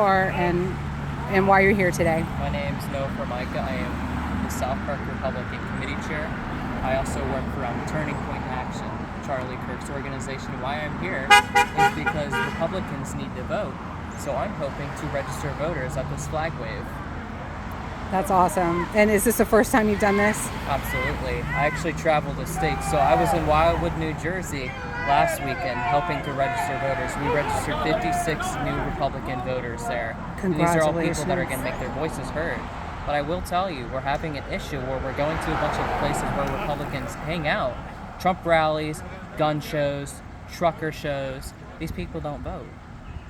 are and why you're here today. My name's Noah Formica. I am the South Park Republican Committee Chair. I also work for Turning Point Action, Charlie Kirk's organization. Why I'm here is because Republicans need to vote. So I'm hoping to register voters at this flag wave. That's awesome. And is this the first time you've done this? Absolutely. I actually traveled the state. So I was in Wildwood, New Jersey last weekend helping to register voters. We registered 56 new Republican voters there. And these are all people that are going to make their voices heard. But I will tell you, we're having an issue where we're going to a bunch of places where Republicans hang out. Trump rallies, gun shows, trucker shows. These people don't vote.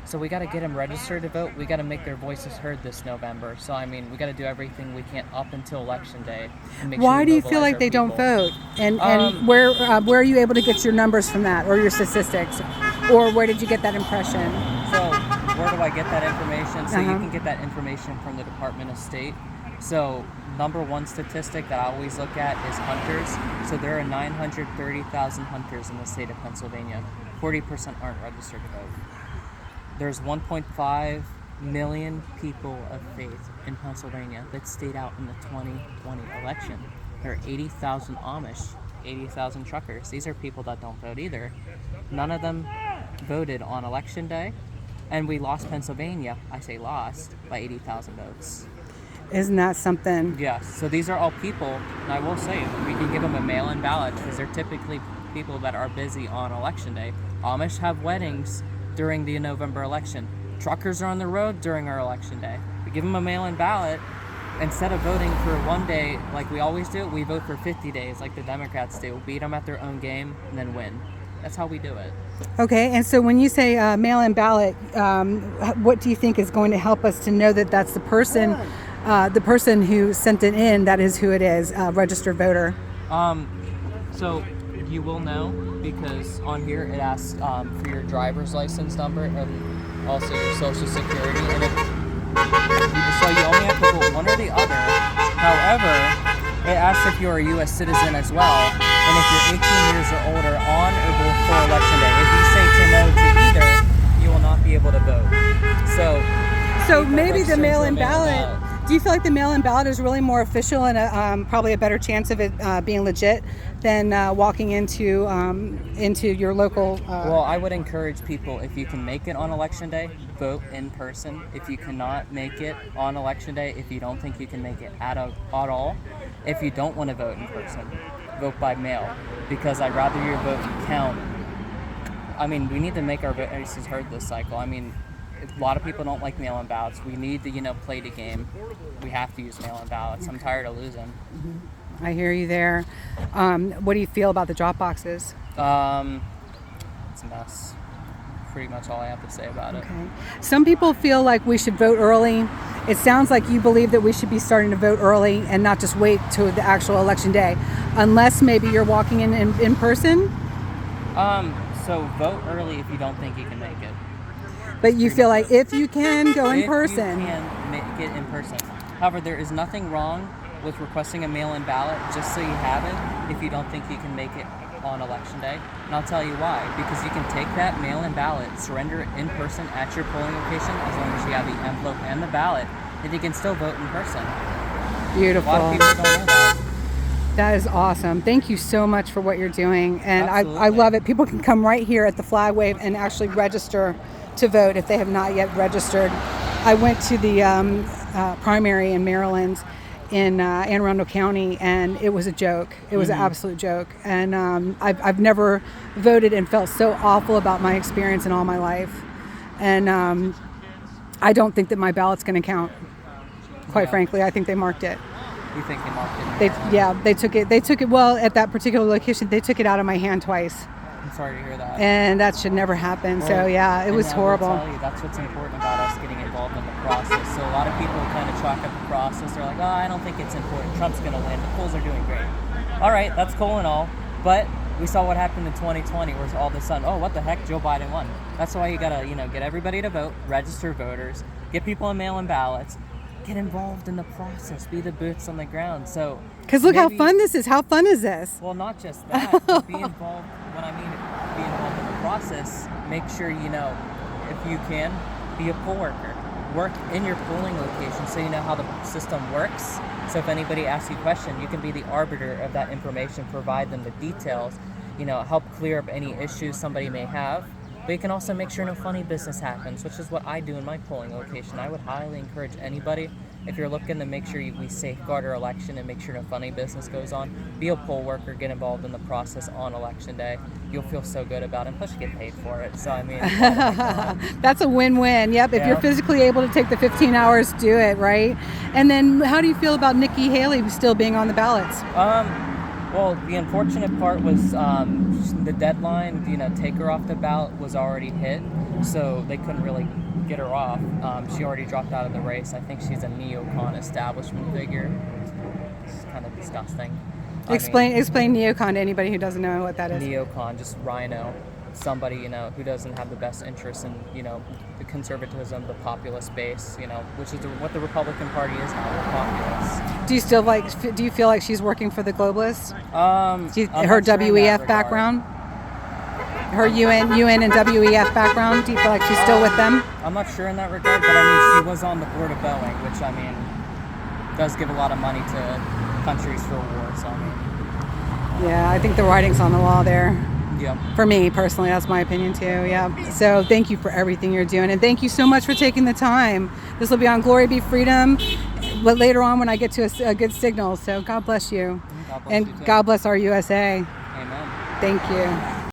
So we got to get them registered to vote. We got to make their voices heard this November. So, I mean, we got to do everything we can up until Election Day. Why do you feel like they don't vote? And where are you able to get your numbers from that, or your statistics? Or where did you get that impression? So, where do I get that information? So, you can get that information from the Department of State. So, number one statistic that I always look at is hunters. So, there are 930,000 hunters in the state of Pennsylvania. 40% aren't registered to vote. There's 1.5 million people of faith in Pennsylvania that stayed out in the 2020 election. There are 80,000 Amish, 80,000 truckers. These are people that don't vote either. None of them voted on Election Day, and we lost Pennsylvania, I say lost, by 80,000 votes. Isn't that something? Yes, so these are all people, and I will say, we can give them a mail-in ballot because they're typically people that are busy on Election Day. Amish have weddings during the November election. Truckers are on the road during our Election Day. We give them a mail-in ballot. Instead of voting for one day like we always do, we vote for 50 days like the Democrats do. Beat them at their own game and then win. That's how we do it. Okay, and so when you say mail-in ballot, what do you think is going to help us to know that that's the person who sent it in, that is who it is, registered voter? So you will know because on here it asks for your driver's license number and also your social security. And so you only have to vote one or the other. However, it asks if you're a U.S. citizen as well, and if you're 18 years or older on or before Election Day. If you say to no to either, you will not be able to vote. So maybe the mail-in ballot. Do you feel like the mail-in ballot is really more official and probably a better chance of it being legit than walking into your local? Well, I would encourage people, if you can make it on Election Day, vote in person. If you cannot make it on Election Day, if you don't think you can make it at all, if you don't want to vote in person, vote by mail, because I'd rather your vote count. I mean, we need to make our voices heard this cycle. I mean, a lot of people don't like mail-in ballots. We need to, play the game. We have to use mail-in ballots. I'm tired of losing. I hear you there. What do you feel about the drop boxes? It's a mess. Pretty much all I have to say about it. Okay. Some people feel like we should vote early. It sounds like you believe that we should be starting to vote early and not just wait to the actual Election Day, unless maybe you're walking in person. So vote early if you don't think you can make it. But you feel like if you can go in person. You can make it in person. However, there is nothing wrong with requesting a mail-in ballot just so you have it if you don't think you can make it on Election Day. And I'll tell you why. Because you can take that mail-in ballot, surrender it in person at your polling location as long as you have the envelope and the ballot, and you can still vote in person. Beautiful. A lot of people don't know that. That is awesome. Thank you so much for what you're doing. And I love it. People can come right here at the flag wave and actually register to vote if they have not yet registered. I went to the primary in Maryland in Anne Arundel County, and it was a joke. It was an absolute joke. And I've never voted and felt so awful about my experience in all my life. And I don't think that my ballot's going to count. Quite frankly, I think they marked it. You think they marked it? They took it. They took it. Well, at that particular location, they took it out of my hand twice. I'm sorry to hear that. And that should never happen. Well, so yeah, it was horrible. I will tell you, that's what's important about us getting involved in the process. So a lot of people kind of chalk up the process. They're like, I don't think it's important. Trump's going to win. The polls are doing great. All right, that's cool and all. But we saw what happened in 2020 where all of a sudden, oh, what the heck, Joe Biden won. That's why you got to, get everybody to vote, register voters, get people in mail-in ballots, get involved in the process, be the boots on the ground. So, because look how fun this is. How fun is this? Well, not just that, but be involved. When I mean be involved in the process, make sure if you can, be a poll worker. work in your polling location so you know how the system works. So if anybody asks you a question, you can be the arbiter of that information, provide them the details, help clear up any issues somebody may have. But you can also make sure no funny business happens, which is what I do in my polling location. I would highly encourage anybody, if you're looking to make sure we safeguard our election and make sure no funny business goes on, be a poll worker, get involved in the process on election day. You'll feel so good about it, and plus you get paid for it. So, I mean, that's a win-win. Yep, if you're physically able to take the 15 hours, do it, right? And then how do you feel about Nikki Haley still being on the ballots? Well, the unfortunate part was the deadline, take her off the ballot was already hit, so they couldn't really get her off. She already dropped out of the race. I think she's a neocon establishment figure. It's kind of disgusting. Explain neocon to anybody who doesn't know what that is. Neocon, just rhino. Somebody, who doesn't have the best interest in, the conservatism, the populist base, which is what the Republican Party is now, the populist. Do you feel like she's working for the globalists? Her WEF background? Her UN and WEF background? Do you feel like she's still with them? I'm not sure in that regard, but she was on the board of Boeing, which, does give a lot of money to countries for war, so Yeah, I think the writing's on the wall there. Yeah. For me personally, that's my opinion too. Yeah. So thank you for everything you're doing, and thank you so much for taking the time. This will be on Glory Be Freedom, but later on when I get to a good signal. So God bless you, God bless and you too. God bless our USA. Amen. Thank you.